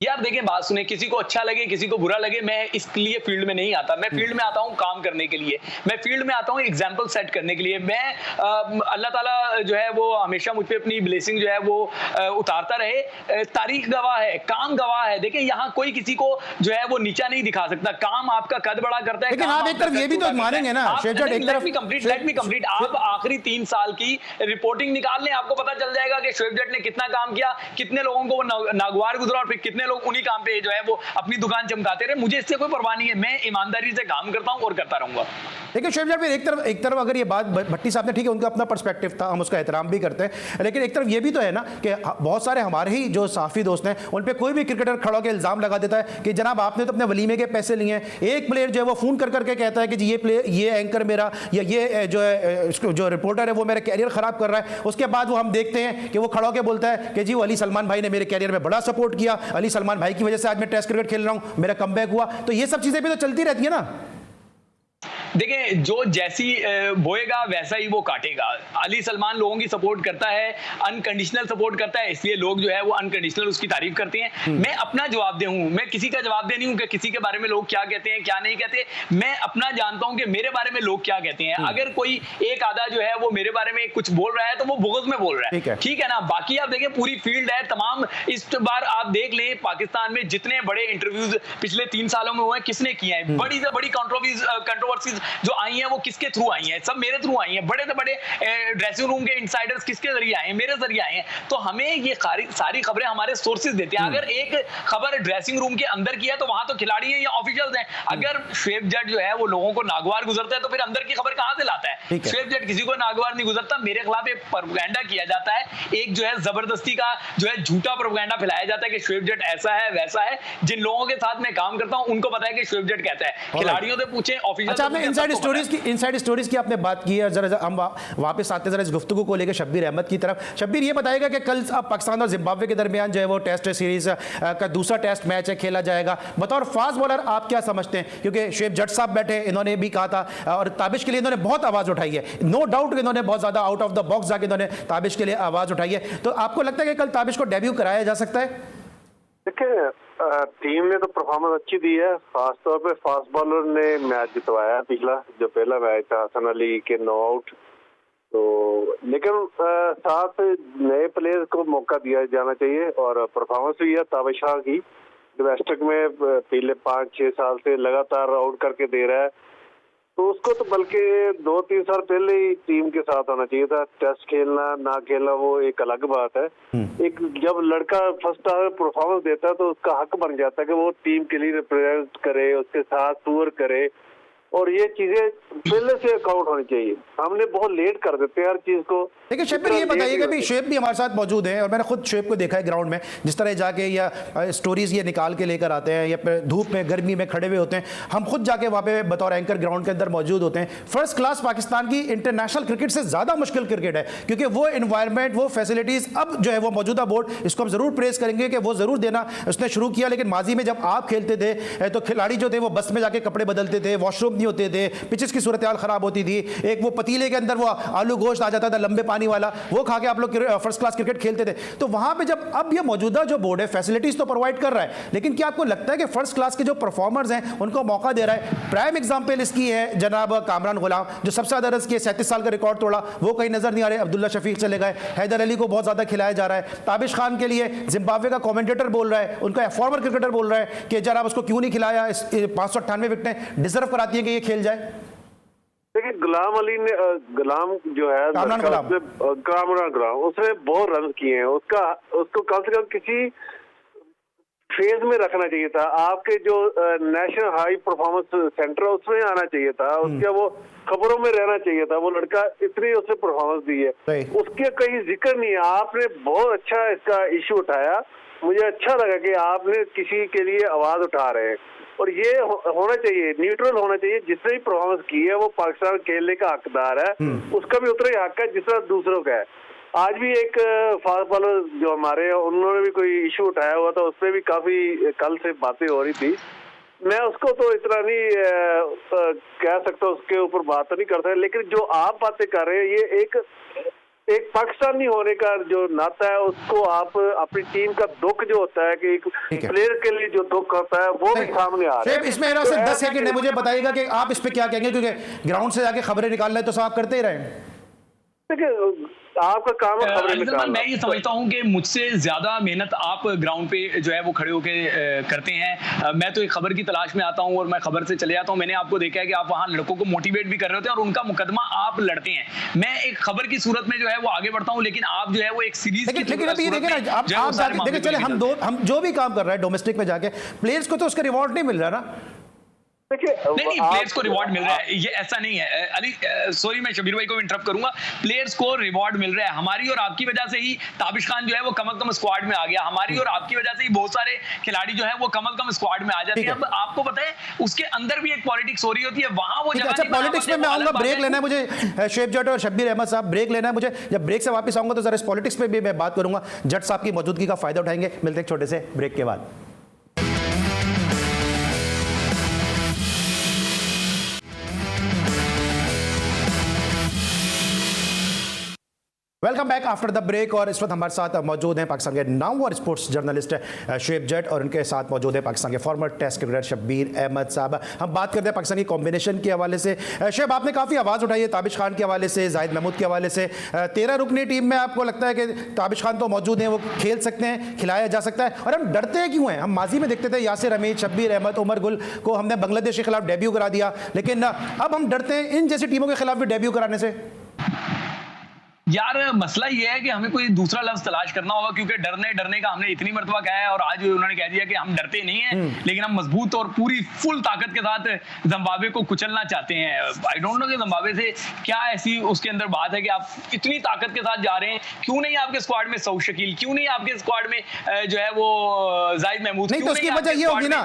यार देखें, बात सुने, किसी को अच्छा लगे किसी को बुरा लगे, मैं इसके लिए फील्ड में नहीं आता। मैं फील्ड में आता हूं काम करने के लिए, मैं फील्ड में आता हूं एग्जांपल सेट करने के लिए। मैं अल्लाह ताला जो है वो हमेशा मुझ पे अपनी ब्लेसिंग जो है वो उतारता रहे। तारीख गवाह है, काम गवाह है। देखें, यहाँ कोई किसी को जो है वो नीचा नहीं दिखा सकता, काम आपका कद बड़ा करता है। लेकिन आप एक तरफ ये भी तो मानेंगे ना शेब जट, एक तरफ लेट मी कंप्लीट, आप आखिरी 3 साल की रिपोर्टिंग निकाल लें, आपको पता चल जाएगा कि शोएब जट ने कितना काम किया, कितने लोगों को वो नागवार गुजरा, और फिर कितने लोग उन्हीं काम पे जो है वो अपनी दुकान चमकाते रहे। मुझे इससे कोई परवाह नहीं है, मैं ईमानदारी से काम करता हूं और करता रहूंगा। देखिए शेब जट, एक तरफ अगर ये बात भट्टी साहब ने, ठीक है उनका अपना पर्सपेक्टिव था, हम उसका एहतराम भी करते हैं, लेकिन एक तरफ ये भी तो है ना कि बहुत सारे हमारे ही जो साफी दोस्त हैं उन पे कोई भी क्रिकेटर खड़ा होकर इल्जाम लगा देता है कि जनाब आपने तो अपने वलीमे के पैसे लिए हैं। एक प्लेयर जो है वो फोन कर करके कहता है कि जी ये प्लेयर, ये एंकर मेरा, या ये जो है जो रिपोर्टर है वो मेरा कैरियर खराब कर रहा है। उसके बाद वो हम देखते हैं कि वो खड़ा होकर बोलता है कि जी वो अली सलमान भाई ने मेरे कैरियर में बड़ा सपोर्ट किया, अली सलमान भाई की वजह से आज मैं टेस्ट क्रिकेट खेल रहा हूं, मेरा कमबैक हुआ। तो ये सब चीजें भी तो चलती रहती है ना। देखें, जो जैसी बोएगा वैसा ही वो काटेगा। अली सलमान लोगों की सपोर्ट करता है, अनकंडीशनल सपोर्ट करता है, इसलिए लोग जो है वो अनकंडीशनल उसकी तारीफ करते हैं। मैं अपना जवाब दे हूं, मैं किसी का जवाब दे नहीं हूं कि किसी के बारे में लोग क्या कहते हैं क्या नहीं कहते। मैं अपना जानता हूं कि मेरे बारे में लोग क्या कहते हैं। अगर कोई एक आधा जो है वो मेरे बारे में कुछ बोल रहा है तो वो बुग़्ज़ में बोल रहा है, ठीक है ना। बाकी आप देखें पूरी फील्ड है तमाम। इस बार आप देख लें पाकिस्तान में जितने बड़े इंटरव्यूज पिछले 3 सालों में हुए हैं, किसने किए हैं? बड़ी से बड़ी कंट्रोवर्सीज जो आई हैं वो किसके थ्रू आई हैं? सब मेरे थ्रू आई हैं। बड़े से बड़े ड्रेसिंग रूम के इनसाइडर्स किसके जरिए आए हैं? मेरे जरिए आए हैं। तो हमें ये सारी खबरें हमारे सोर्सेज देते हैं। अगर एक खबर ड्रेसिंग रूम के अंदर की है तो वहां तो खिलाड़ी हैं या ऑफिशियल्स हैं। अगर शोएब जट जो है वो लोगों को नागवार गुजरता है तो फिर अंदर की खबर कहां से लाता है? शोएब जट किसी को नागवार नहीं गुजरता। मेरे खिलाफ एक प्रोपेगेंडा किया जाता है, एक जो है जबरदस्ती का जो है झूठा प्रोपेगेंडा फैलाया जाता है कि शोएब जट ऐसा है वैसा है। जिन लोगों के साथ मैं काम करता हूं उनको पता है कि शोएब जट कहता है। खिलाड़ियों से पूछें, ऑफिशियल। अच्छा, आपने इनसाइड स्टोरीज की आपने बात की है, जरा हम वापस आते जरा इस गुफ्तगू को लेकर शब्बीर अहमद की तरफ। शब्बीर, ये बताएगा कि कल पाकिस्तान और जिम्बाब्वे के दरमियान जो है वो टेस्ट सीरीज का दूसरा टेस्ट मैच है खेला जाएगा। बतौर फास्ट बॉलर आप क्या समझते हैं? क्योंकि शोएब जट साहब बैठे, इन्होंने भी कहा था और ताबिश के लिए इन्होंने बहुत आवाज उठाई है। नो डाउट इन्होंने बहुत ज्यादा आउट ऑफ द बॉक्स जाके इन्होंने ताबिश के लिए आवाज उठाई है। तो आपको लगता है कि कल ताबिश को डेब्यू कराया जा सकता है? देखिए, टीम ने तो परफॉर्मेंस अच्छी दी है, खासतौर पे फास्ट बॉलर ने मैच जितवाया पिछला, जो पहला मैच था हसन अली के 9 आउट। तो लेकिन साथ नए प्लेयर्स को मौका दिया जाना चाहिए और परफॉर्मेंस भी है ताबिश शाह की। डोमेस्टिक में पिछले 5-6 साल से लगातार आउट करके दे रहा है, तो उसको तो बल्कि 2-3 साल पहले ही टीम के साथ होना चाहिए था। टेस्ट खेलना ना खेलना वो एक अलग बात है। एक जब लड़का फर्स्ट परफॉर्मेंस देता है तो उसका हक बन जाता है कि वो टीम के लिए रिप्रेजेंट करे, उसके साथ टूर करे, और ये चीजें पहले से अकाउंट होनी चाहिए। हमने बहुत लेट कर देते हैं हर चीज को। देखिए शब्बीर, ये बताइएगा भी, शोएब भी हमारे साथ मौजूद हैं और मैंने खुद शोएब को देखा है ग्राउंड में, जिस तरह जाके या स्टोरीज ये निकाल के लेकर आते हैं या धूप में गर्मी में खड़े हुए होते हैं। हम खुद जाके वहाँ पे बतौर एंकर ग्राउंड के अंदर मौजूद होते हैं। फर्स्ट क्लास पाकिस्तान की इंटरनेशनल क्रिकेट से ज़्यादा मुश्किल क्रिकेट है, क्योंकि वो इन्वायरमेंट, वो फैसिलिटीज़ अब जो है वो मौजूदा बोर्ड, इसको हम ज़रूर प्रेस करेंगे कि वो ज़रूर देना उसने शुरू किया। लेकिन माजी में जब आप खेलते थे तो खिलाड़ी जो थे वो बस में जाके कपड़े बदलते थे, वॉशरूम नहीं होते थे, पिचेस की सूरत हाल ख़राब होती थी, एक वो पतीले के अंदर वो आलू गोश्त आ जाता था लंबे पानी पानी वाला, वो खा के आप लोग फर्स्ट क्लास क्रिकेट खेलते थे। तो वहां पे जब अब ये मौजूदा जो बोर्ड है फैसिलिटीज तो प्रोवाइड कर रहा है, लेकिन क्या आपको लगता है कि फर्स्ट क्लास के जो परफॉर्मर्स हैं उनको मौका दे रहा है? प्राइम एग्जांपल इसकी है जनाब कामरान गुलाम, जो सबसे ज्यादा रन किए, 37 साल का रिकॉर्ड तोड़ा, वो कहीं नजर नहीं आ रहे। अब्दुल्ला शफीक चले गए, हैदर अली को बहुत ज्यादा खिलाया जा रहा है। ताबिश खान के लिए जिम्बाब्वे का कमेंटेटर बोल रहा है, उनका फॉर्मर क्रिकेटर बोल रहा है कि जनाब उसको क्यों नहीं खिलाया, 598 विकेटें डिजर्व कराती हैं कि ये खेल जाए। देखिए गुलाम अली ने गुलाम जो है कामरान गुलाम उसने बहुत रन किए हैं, उसको कम से कम किसी फेज में रखना चाहिए था। आपके जो नेशनल हाई परफॉर्मेंस सेंटर है उसमें आना चाहिए था, उसके वो खबरों में रहना चाहिए था। वो लड़का इतनी उसने परफॉर्मेंस दी है, उसके कहीं जिक्र नहीं है। आपने बहुत अच्छा इसका इशू उठाया, मुझे अच्छा लगा कि आपने किसी के लिए आवाज उठा रहे हैं, और ये होना चाहिए, न्यूट्रल होना चाहिए। जिसने भी परफॉर्मेंस की है वो पाकिस्तान खेलने का हकदार है, उसका भी उतना ही हक है जिस तरह दूसरों का है। आज भी एक फास्ट बॉलर जो हमारे हैं उन्होंने भी कोई इशू उठाया हुआ था, उस पर भी काफी कल से बातें हो रही थी। मैं उसको तो इतना नहीं कह सकता, उसके ऊपर बात नहीं करता, लेकिन जो आप बातें कर रहे हैं ये एक पाकिस्तानी होने का जो नाता है, उसको आप अपनी टीम का दुख जो होता है कि एक प्लेयर के लिए जो दुख होता है वो भी सामने आ रहा है। इसमें मेरा सिर्फ 10 सेकंड है, मुझे बताइएगा कि आप इस पे क्या कहेंगे, क्योंकि ग्राउंड से जाके खबरें निकालना है तो सब आप करते ही रहे। देखिए आपका काम है खबरें निकालना। मैं ये समझता हूँ कि मुझसे ज्यादा मेहनत आप ग्राउंड पे जो है वो खड़े होके करते हैं। मैं तो एक खबर की तलाश में आता हूँ और मैं खबर से चले जाता हूँ। मैंने आपको देखा है कि आप वहाँ लड़कों को मोटिवेट भी कर रहे होते हैं और उनका मुकदमा आप लड़ते हैं। मैं एक खबर की सूरत में जो है वो आगे बढ़ता हूँ, लेकिन आप जो है वो एक सीरीज लेकिन अभी देखिए ना, आप देखिए, चले हम जो भी काम कर रहे हैं डोमेस्टिक में जाके, प्लेयर्स को तो उसका रिवॉर्ड नहीं मिल रहा ना। नहीं, प्लेयर्स को रिवॉर्ड मिल रहा है, ये ऐसा नहीं है अली। सॉरी, मैं शबीर भाई को इंटरप्ट करूंगा। प्लेयर्स को रिवॉर्ड मिल रहा है। हमारी और आपकी वजह से ही ताबिश खान जो है वो कम से कम स्क्वाड में आ गया। हमारी और आपकी वजह से ही बहुत सारे खिलाड़ी जो है वो कम से कम स्क्वाड में आ जाते हैं। अब आपको पता है उसके अंदर भी एक पॉलिटिक्स हो रही होती है, वहां वो अच्छा, पॉलिटिक्स में मैं आऊंगा, ब्रेक लेना है मुझे। शेफ जट और शब्बीर अहमद साहब, ब्रेक लेना है मुझे। जब ब्रेक से वापस आऊंगा तो जरा इस पॉलिटिक्स पे भी मैं बात करूंगा। जट साहब की मौजूदगी का फायदा उठाएंगे। मिलते हैं एक छोटे से ब्रेक के बाद। Welcome back after the break. और इस वक्त हमारे साथ मौजूद हैं पाकिस्तान के नामवर स्पोर्ट्स जर्नलिस्ट शेफ जट, और उनके साथ मौजूद है पाकिस्तान के former test cricketer Shabbir Ahmed साहब। हम बात करते हैं पाकिस्तान की कॉम्बिनेशन के हवाले से। शेफ, आपने काफ़ी आवाज़ उठाई है ताबिश खान के हवाले से, जाहिद महमूद के हवाले से। 13 रुकनी टीम में आपको लगता है कि ताबिश खान तो मौजूद हैं, वो खेल सकते हैं, खिलाया जा सकता है, और हम डरते क्यों हैं? हम माजी में देखते थे यासिर हमीद, शब्बीर अहमद, उमर गुल को हमने बांग्लादेश के खिलाफ डेब्यू करा दिया, लेकिन अब हम डरते हैं इन जैसी टीमों के खिलाफ भी डेब्यू कराने से। यार मसला ये है कि हमें कोई दूसरा लफ्ज तलाश करना होगा, क्योंकि डरने का हमने इतनी मरतबा कहा है और आज उन्होंने कह दिया कि हम डरते नहीं हैं, लेकिन हम मजबूत और पूरी फुल ताकत के साथ जिम्बाब्वे को कुचलना चाहते हैं। आई डोंट नो कि जिम्बाब्वे से क्या ऐसी उसके अंदर बात है कि आप इतनी ताकत के साथ जा रहे हैं। क्यों नहीं आपके स्क्वाड में सऊद शकील, क्यों नहीं आपके स्क्वाड में जो है वो जाहिद महमूद? नहीं तो उसकी वजह ये होगी ना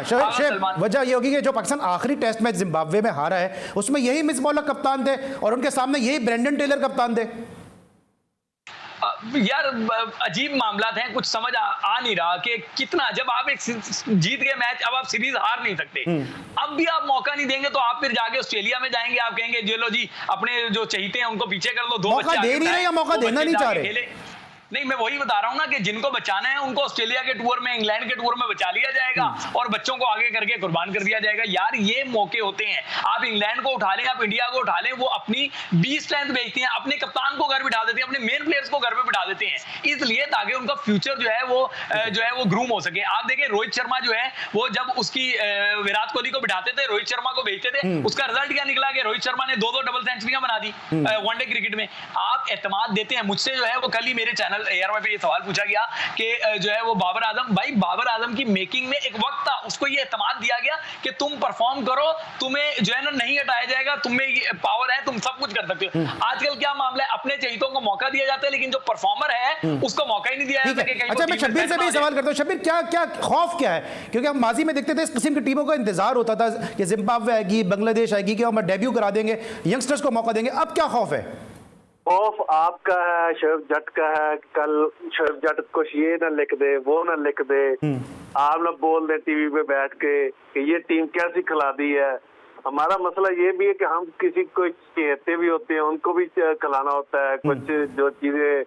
वजह ये होगी कि जो पाकिस्तान आखिरी टेस्ट मैच जिम्बाब्वे में हारा है उसमें यही मिस मौला कप्तान थे और उनके सामने यही ब्रेंडन टेलर कप्तान थे। यार अजीब मामलात हैं, कुछ समझ आ नहीं रहा कि कितना, जब आप एक जीत गए मैच, अब आप सीरीज हार नहीं सकते। अब भी आप मौका नहीं देंगे तो आप फिर जाके ऑस्ट्रेलिया में जाएंगे, आप कहेंगे जे लो जी अपने जो चहीते हैं उनको पीछे कर लो, दो मौका दे नहीं रहे या मौका देना नहीं चाह रहे? नहीं, मैं वही बता रहा हूं ना कि जिनको बचाना है उनको ऑस्ट्रेलिया के टूर में, इंग्लैंड के टूर में बचा लिया जाएगा और बच्चों को आगे करके कुर्बान कर दिया जाएगा। यार ये मौके होते हैं, आप इंग्लैंड को उठा लें, आप इंडिया को उठा लें, वो अपनी 20 स्ट्रेंथ बेचती हैं, अपने कप्तान को घर बिठा देते हैं, अपने मेन प्लेयर्स को घर पे बिठा देते हैं, इसलिए ताकि उनका फ्यूचर जो है वो ग्रूम हो सके। आप देखिए रोहित शर्मा जो है वो जब उसकी विराट कोहली को बिठाते थे, रोहित शर्मा को भेजते थे, उसका रिजल्ट क्या निकला कि रोहित शर्मा ने 2-2 डबल सेंचुरियां बना दी वनडे क्रिकेट में। आप एतमाद देते हैं। मुझसे जो है वो कल ही मेरे चैनल ARY पे ये सवाल पूछा गया कि जो है वो बाबर आजम, भाई बाबर आजम की मेकिंग में एक वक्त था, उसको ये एतमाद दिया गया कि तुम परफॉर्म करो, तुम्हें जो है ना नहीं हटाया जाएगा, तुम्हें ये पावर है, तुम सब कुछ कर सकते हो। आजकल क्या मामला है, अपने चहीतों को मौका दिया जाता है लेकिन जो परफॉर्मर है उसको मौका ही नहीं दिया जाता। अच्छा, मैं शब्बीर से भी सवाल करता हूं। शब्बीर, क्या खौफ क्या है? क्योंकि हम माजी में देखते थे इस किस्म की टीमों का इंतजार होता था कि जिम्बाब्वे आएगी, बांग्लादेश आएगी, कि हम डेब्यू करा देंगे, यंगस्टर्स को मौका देंगे। अब क्या खौफ है? खौफ आपका है, शोएब जट का है। कल शोएब जट कुछ ये ना लिख दे, वो ना लिख दे, आप ना बोल दे टीवी पे बैठ के कि ये टीम कैसी खिला दी है, हमारा मसला ये भी है कि हम किसी को चहेते भी होते हैं, उनको भी खिलाना होता है। कुछ जो चीजें,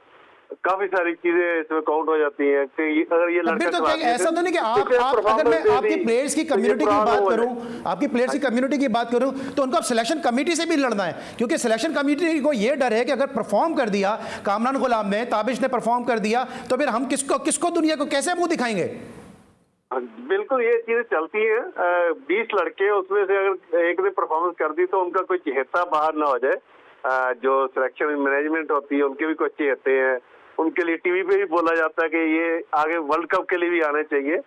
काफी सारी चीजें इसमें काउंट हो जाती हैं कि अगर ये फिर तो क्या ऐसा तो नहीं कि आप अगर मैं आपकी प्लेयर्स की कम्युनिटी की बात करूं, आपकी प्लेयर्स की कम्युनिटी की बात करूं, तो उनको अब सिलेक्शन कमेटी से भी लड़ना है, क्योंकि सिलेक्शन कमेटी को ये डर है कि अगर परफॉर्म कर दिया कामरान गुलाम ने, ताबिश ने परफॉर्म कर दिया, तो फिर हम किसको दुनिया को कैसे मुंह दिखाएंगे? बिल्कुल ये चीजें चलती हैं। 20 लड़के, उसमें से अगर एक ने परफॉर्मेंस कर दी तो उनका कोई चहेता बाहर ना हो जाए। जो सिलेक्शन मैनेजमेंट होती है उनके भी कुछ चहेते हैं, उनके लिए टीवी पे भी बोला जाता है कि ये आगे वर्ल्ड कप के लिए भी आने चाहिए।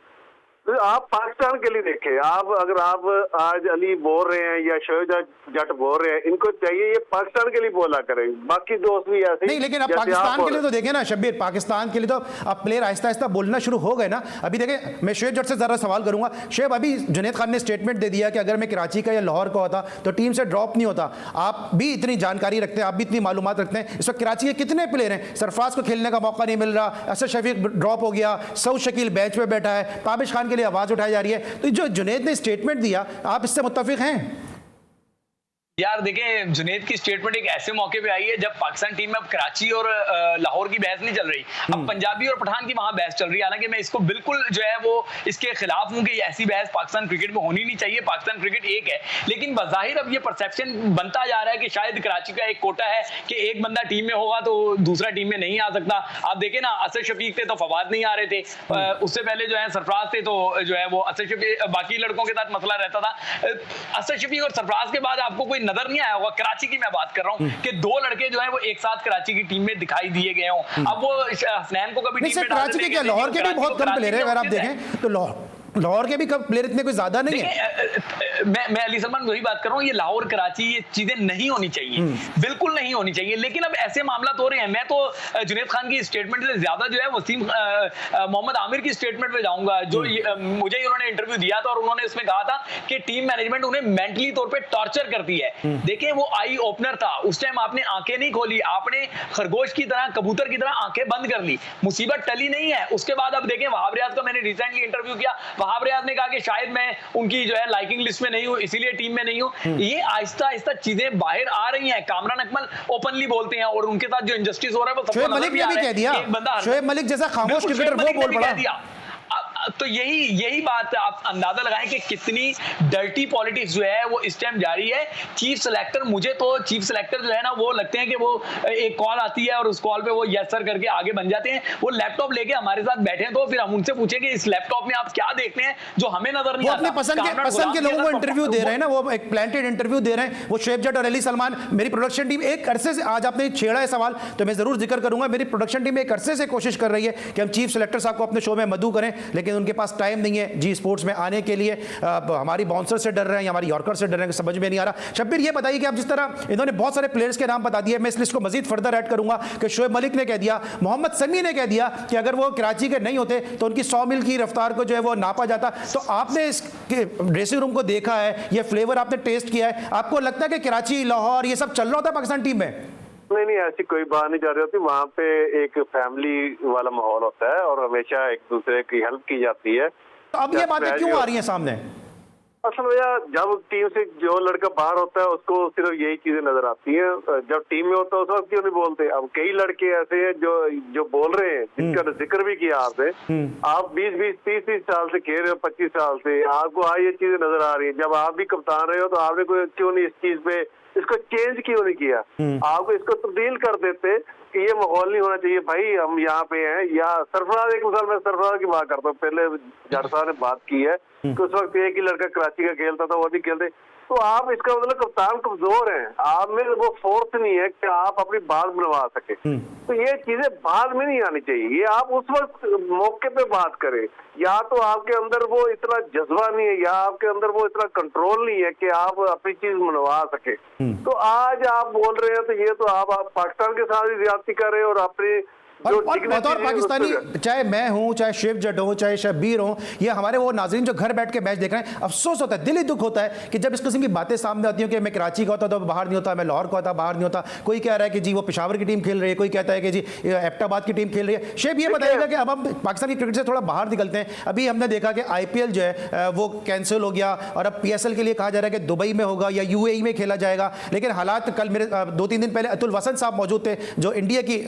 तो आप पाकिस्तान के लिए देखें, अगर आप आज अली बोल रहे हैं या शोएब जट बोल रहे हैं, इनको चाहिए ये पाकिस्तान के लिए बोला करें, बाकी दोस्त भी ऐसे नहीं। लेकिन अब पाकिस्तान के लिए तो देखें ना शब्बीर, पाकिस्तान के लिए तो अब प्लेयर आहिस्ता आहिस्ता बोलना शुरू हो गए ना। अभी देखें, मैं शोएब जट से जरा सवाल करूंगा। शोएब, अभी जुनैद खान ने स्टेटमेंट दे दिया कि अगर मैं कराची का या लाहौर का होता तो टीम से ड्रॉप नहीं होता। आप भी इतनी जानकारी रखते हैं, आप भी इतनी मालूमात रखते हैं, इस वक्त कराची के कितने प्लेयर हैं? सरफराज को खेलने का मौका नहीं मिल रहा, असद शफीक ड्रॉप हो गया, सऊद शकील बेंच पे बैठा है, ताबिश खान के लिए आवाज उठाई जा रही है। तो जो जुनैद ने स्टेटमेंट दिया, आप इससे मुत्तफिक हैं? यार देखें, जुनैद की स्टेटमेंट एक ऐसे मौके पे आई है जब पाकिस्तान टीम में अब कराची और लाहौर की बहस नहीं चल रही, अब पंजाबी और पठान की वहां बहस चल रही है। हालांकि मैं इसको बिल्कुल जो है वो इसके खिलाफ हूं कि ऐसी बहस पाकिस्तान क्रिकेट में होनी नहीं चाहिए। पाकिस्तान क्रिकेट एक है, लेकिन बज़ाहिर अब ये परसेप्शन बनता जा रहा है कि शायद कराची का एक कोटा है कि एक बंदा टीम में होगा तो दूसरा टीम में नहीं आ सकता। आप देखें ना, असद शफीक थे तो फवाद नहीं आ रहे थे, उससे पहले जो है सरफराज थे तो जो है वो असद शफीक, बाकी लड़कों के साथ मसला रहता था। असद शफीक और सरफराज के बाद आपको कोई नजर नहीं आया होगा, कराची की मैं बात कर रहा हूं, कि दो लड़के जो है वो एक साथ कराची की टीम में दिखाई दिए गए हों। अब वो हसनैन को कभी टीम में कराची के क्या, लाहौर के भी बहुत कम प्लेयर है। अगर आप देखें तो लाहौर के भी कब प्लेयर इतने कोई ज्यादा नहीं है। मैं अली सलमान वही बात कर रहा हूँ, ये लाहौर कराची ये चीजें नहीं होनी चाहिए, बिल्कुल नहीं होनी चाहिए। लेकिन अब ऐसे मामला हो रहे हैं। मैं तो जुनैद खान की स्टेटमेंट से ज्यादा जो है वसीम मोहम्मद आमिर की स्टेटमेंट पे जाऊंगा, जो मुझे ही उन्होंने इंटरव्यू दिया था और उन्होंने इसमें कहा था कि टीम मैनेजमेंट उन्हें मेंटली तौर पर टॉर्चर करती है। देखें, वो आई ओपनर था, उस टाइम आपने आंखें नहीं खोली, आपने खरगोश की तरह, कबूतर की तरह आंखें बंद कर ली, मुसीबत टली नहीं है। उसके बाद अब देखें, वहाब रियाज का मैंने रिसेंटली इंटरव्यू किया, वहाब रियाज ने कहा कि शायद मैं उनकी जो है लाइकिंग लिस्ट में नहीं हूं, इसीलिए टीम में नहीं हूं। ये आहिस्ता आहिस्ता चीजें बाहर आ रही हैं। कामरान अकमल ओपनली बोलते हैं और उनके साथ जो इंजस्टिस हो रहा है वो शोएब मलिक ने भी कह दिया, शोएब मलिक जैसा खामोश क्रिकेटर वो बोल पड़ा। तो यही बात आप अंदाजा लगाएं कि कितनी डर्टी पॉलिटिक्स जो है वो इस टाइम जारी है। चीफ सिलेक्टर, मुझे तो चीफ सिलेक्टर जो है ना वो लगते हैं कि वो एक कॉल आती है और उस कॉल पे वो यस सर करके आगे बन जाते हैं। वो लैपटॉप लेके हमारे साथ बैठे तो फिर हम उनसे पूछेंगे इस लैपटॉप में आप क्या देखते हैं जो हमें नजर नहीं आता। अपने पसंद के लोगों को इंटरव्यू दे रहे हैं ना, वो एक प्लांटेड इंटरव्यू दे रहे हैं। वो शोएब जट और अली सलमान, मेरी प्रोडक्शन टीम एक अरसे से, आज आपने छेड़ा है सवाल तो मैं जरूर जिक्र करूंगा, मेरी प्रोडक्शन टीम एक अरसे से कोशिश कर रही है कि हम चीफ सिलेक्टर साहब को अपने शो में मदऊ करें, लेकिन उनके पास टाइम नहीं है जी स्पोर्ट्स में आने के लिए। हमारी बाउंसर से डर रहे हैं या हमारी यॉर्कर से डर रहे हैं, समझ में नहीं आ रहा। शब्बीर, ये बताइए कि आप जिस तरह इन्होंने बहुत सारे प्लेयर्स के नाम बता दिए, मैं इस लिस्ट को मजीद फर्दर ऐड करूंगा कि शोएब मलिक ने कह दिया, मोहम्मद समी ने कह दिया कि अगर वो कराची के नहीं होते तो उनकी 100 मील की रफ्तार को जो है वो नापा जाता। तो आपने इस ड्रेसिंग रूम को देखा है, ये फ्लेवर आपने टेस्ट किया है, आपको लगता है कि कराची, लाहौर ये सब चल रहा होता है पाकिस्तान टीम में? नहीं, ऐसी कोई बात नहीं जा रही होती। वहाँ पे एक फैमिली वाला माहौल होता है और हमेशा एक दूसरे की हेल्प की जाती है। तो अब ये बातें क्यों आ रही हैं सामने? असल में जब टीम से जो लड़का बाहर होता है उसको सिर्फ यही चीजें नजर आती हैं, जब टीम में होता है उस वक्त क्यों नहीं बोलते। अब कई लड़के ऐसे हैं जो बोल रहे हैं, जिनका जिक्र भी किया आपने। आप 20-20, 30-30 साल से खेल रहे हो, 25 साल से, आपको आज ये चीजें नजर आ रही है। जब आप भी कप्तान रहे हो तो आपने कोई क्यों नहीं इस चीज पे इसको चेंज क्यों नहीं किया? आपको इसको तब्दील कर देते कि ये माहौल नहीं होना चाहिए भाई, हम यहाँ पे हैं। या सरफराज, एक मिसाल मैं सरफराज की बात करता हूँ, पहले जट साहब ने बात की है कि उस वक्त एक ही लड़का कराची का खेलता था, वो नहीं खेलते। तो आप इसका मतलब कप्तान कमजोर हैं, आप में वो फोर्स नहीं है कि आप अपनी बात बनवा सके। तो ये चीजें बाद में नहीं आनी चाहिए, ये आप उस वक्त मौके पे बात करें। या तो आपके अंदर वो इतना जज्बा नहीं है या आपके अंदर वो इतना कंट्रोल नहीं है कि आप अपनी चीज मनवा सके। तो आज आप बोल रहे हैं तो ये तो आप पाकिस्तान के साथ भी ज्यादती कर रहे हैं और अपने और बतौर पाकिस्तानी, चाहे मैं हूं, चाहे शिव जट हो, चाहे शब्बीर हो, या हमारे वो नाजरीन जो घर बैठ के मैच देख रहे हैं, अफसोस होता है, दिली दुख होता है कि जब इस किस्म की बातें सामने आती हैं कि मैं कराची का होता तो बाहर नहीं होता, मैं लाहौर का होता बाहर नहीं होता, कोई कह रहा है कि जी वो पेशावर की टीम खेल रही है, कोई कहता है कि जी एबटाबाद की टीम खेल रही है। शेब ये बताइएगा कि अब हम पाकिस्तान की क्रिकेट से थोड़ा बाहर निकलते हैं। अभी हमने देखा कि IPL जो है वो कैंसिल हो गया और अब PSL के लिए कहा जा रहा है कि दुबई में होगा या UAE में खेला जाएगा, लेकिन हालात, कल मेरे 2-3 दिन पहले अतुल वसंत साहब मौजूद थे जो इंडिया की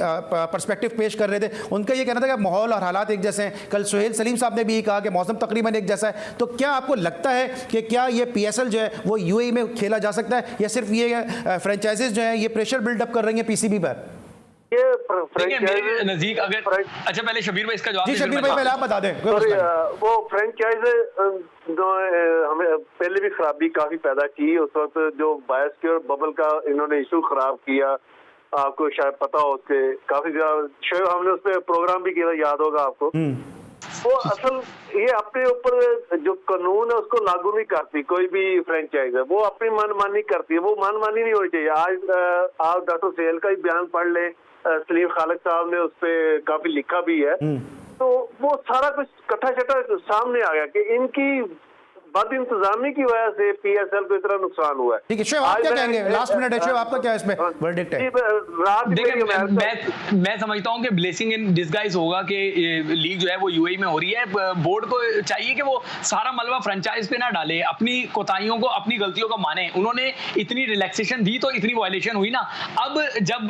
पर्सपेक्टिव पेश कर रहे थे, उनका ये कहना था कि माहौल और हालात एक जैसे हैं। कल सुहेल सलीम साहब ने भी कहा कि मौसम तकरीबन एक जैसा है। तो क्या आपको लगता है कि क्या ये PSL जो है वो UAE में खेला जा सकता है, या सिर्फ ये फ्रेंचाइजीज जो है ये प्रेशर बिल्डअप कर रही है PCB पर? देखिए मेरे नजदीक अगर, अच्छा पहले शबीर भाई इसका जवाब जी शबीर भाई पहले आप बता दें। वो फ्रेंचाइज हमें पहले भी खराबी काफी पैदा की, उस वक्त जो बायोस्फीयर बबल का इन्होंने इशू खराब किया, आपको शायद पता हो, उसके काफी ज्यादा हमने उस पर प्रोग्राम भी किया, याद होगा आपको। वो असल ये अपने ऊपर जो कानून है उसको लागू नहीं करती कोई भी फ्रेंचाइज है, वो अपनी मनमानी करती है, वो मनमानी नहीं होनी चाहिए। आज आप डॉक्टर सेल का ही बयान पढ़ ले, सलीम खालिद साहब ने उस पर काफी लिखा भी है, तो वो सारा कुछ कट्ठा छट्टा सामने आ गया कि इनकी बद इंतजामी की वजह से PSL को इतना नुकसान हुआ है। ठीक है, शेव आप क्या कहेंगे? लास्ट मिनट है शेव, आपका क्या इसमें वर्डिक्ट है? मैं समझता हूं कि ब्लेसिंग इन डिसगाइज होगा कि लीग जो है वो UAE में हो रही है। बोर्ड को चाहिए कि वो सारा मलबा फ्रेंचाइज पे ना डाले, अपनी कोताहियों को, अपनी गलतियों को माने। उन्होंने इतनी रिलैक्सेशन दी तो इतनी वायलेशन हुई ना। अब जब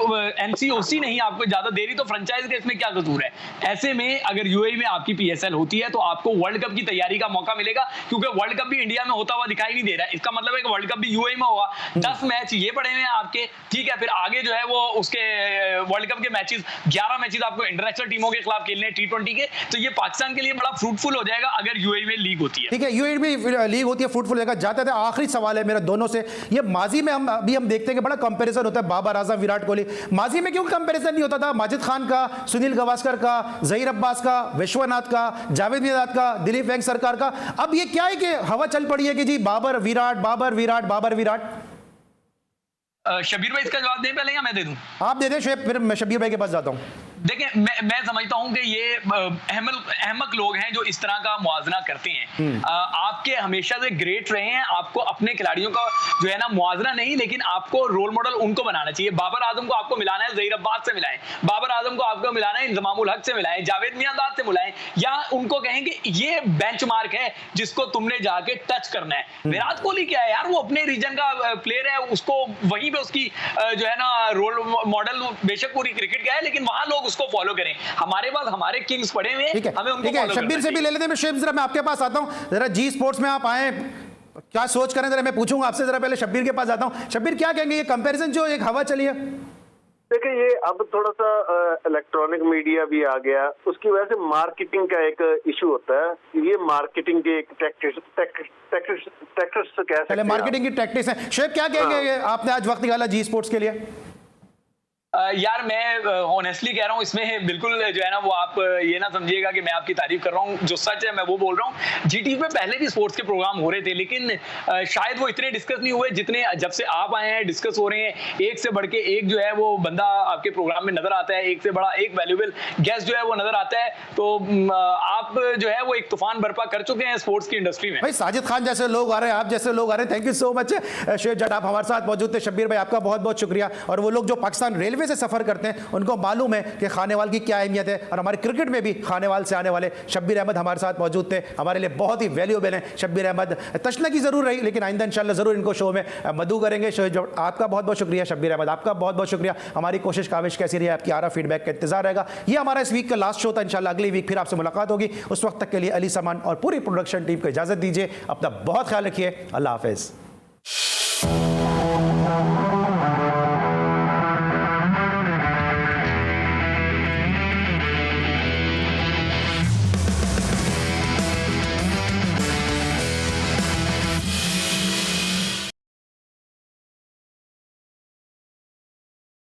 NCOC नहीं आपको ज्यादा दे रही तो फ्रेंचाइज का इसमें क्या कसूर है? ऐसे में अगर UAE में आपकी PSL होती है तो आपको वर्ल्ड कप की तैयारी का मौका मिलेगा, क्योंकि वर्ल्ड कप भी इंडिया में होता हुआ दिखाई नहीं दे रहा है। इसका मतलब है कि वर्ल्ड कप भी UAE में होगा। 10 मैच ये पड़े हुए हैं आपके, ठीक है, फिर आगे जो है वो उसके वर्ल्ड कप के मैचेस 11 मैचेस आपको इंटरनेशनल टीमों के खिलाफ खेलने हैं T20 के, तो ये पाकिस्तान के लिए बड़ा फ्रूटफुल हो जाएगा अगर UAE में लीग होती है। ठीक है, UAE में लीग होती है, फ्रूटफुल होगा। जाते थे आखिरी सवाल है मेरा दोनों से, ये माजी में हम देखते हैं कि बड़ा कंपैरिजन होता है बाबर आजम, विराट कोहली। माजी में क्यों कंपैरिजन नहीं होता था माजिद खान का, सुनील गावस्कर का, जहीर अब्बास का, विश्वनाथ का, जावेद मियादाद का, दिलीप वेंग सरकार का? अब ये क्या है कि हवा चल पड़ी है कि जी बाबर विराट, बाबर विराट, बाबर विराट। शबीर भाई इसका जवाब दें पहले या मैं दे दूं? आप दे दें शेब, फिर मैं शबीर भाई के पास जाता हूं। देखिए मैं समझता हूं कि ये अहमक लोग हैं जो इस तरह का मुआवजा करते हैं। आपके हमेशा से ग्रेट रहे हैं, आपको अपने खिलाड़ियों का जो है ना मुआवजा नहीं, लेकिन आपको रोल मॉडल उनको बनाना चाहिए। बाबर आजम को आपको मिलाना है जहीर अब्बास से मिलाएं, बाबर आजम को आपको मिलाना है इंजमामुल हक से मिलाएं, जावेद मियादाद से मिलाएं, या उनको कहें कि ये बेंचमार्क है जिसको तुमने जाके टच करना है। विराट कोहली क्या है यार, वो अपने रीजन का प्लेयर है, उसको वहीं पे उसकी जो है ना रोल मॉडल, बेशक पूरी क्रिकेट का है, लेकिन वहां लोग उसको फॉलो करें। हमारे पास हमारे किंग्स पड़े हुए हैं, हमें उनको फॉलो करना चाहिए। शब्बीर से भी ले लेते हैं। शेब जरा मैं आपके पास आता हूं, जरा जी स्पोर्ट्स में आप आए, क्या सोच करें जरा मैं पूछूंगा आपसे। जरा पहले शब्बीर के पास जाता हूं। शब्बीर क्या कहेंगे, ये कंपैरिजन जो एक हवा चली है? देखिए ये अब थोड़ा सा इलेक्ट्रॉनिक मीडिया भी आ गया, उसकी वजह से मार्केटिंग का एक इशू होता है। ये मार्केटिंग की एक टैक्टिक्स कह सकते हैं, मार्केटिंग की टैक्टिक्स है। शेब क्या कहेंगे, आपने आज वक्त निकाला जी स्पोर्ट्स के लिए? यार मैं ऑनेस्टली कह रहा हूँ, इसमें बिल्कुल जो है ना वो आप ये ना समझिएगा कि मैं आपकी तारीफ कर रहा हूँ, जो सच है मैं वो बोल रहा हूँ। GTV पे पहले भी स्पोर्ट्स के प्रोग्राम हो रहे थे, लेकिन शायद वो इतने डिस्कस नहीं हुए जितने जब से आप आए हैं डिस्कस हो रहे हैं। एक से बढ़ के एक जो है वो बंदा आपके प्रोग्राम में नजर आता है, एक से बड़ा एक वैल्यूएबल गेस्ट जो है वो नजर आता है। तो आप जो है वो एक तूफान बर्पा कर चुके हैं स्पोर्ट्स की इंडस्ट्री में। भाई साजिद खान जैसे लोग आ रहे हैं, आप जैसे लोग आ रहे हैं, थैंक यू सो मच। शेब जट आप हमारे साथ मौजूद थे। शब्बीर भाई आपका बहुत बहुत शुक्रिया। और वो लोग जो पाकिस्तान रेलवे से सफर करते हैं उनको मालूम है कि खानेवाल की क्या अहमियत है, और हमारे क्रिकेट में भी खानेवाल से आने वाले शब्बीर अहमद हमारे साथ मौजूद थे, हमारे लिए बहुत ही वैल्यूएबल हैं। शब्बीर अहमद तशना की जरूर रही, लेकिन आइंदा इंशाल्लाह जरूर इनको शो में मदू करेंगे। आपका बहुत बहुत शुक्रिया शब्बीर अहमद, आपका बहुत बहुत शुक्रिया। हमारी कोशिश काविश कैसी रही, आपकी आरा फीडबैक का इंतजार रहेगा। ये हमारा इस वीक का लास्ट शो था, इंशाल्लाह अगली वीक फिर आपसे मुलाकात होगी। उस वक्त तक के लिए अली समान और पूरी प्रोडक्शन टीम को इजाजत दीजिए। अपना बहुत ख्याल रखिए। अल्लाह हाफिज।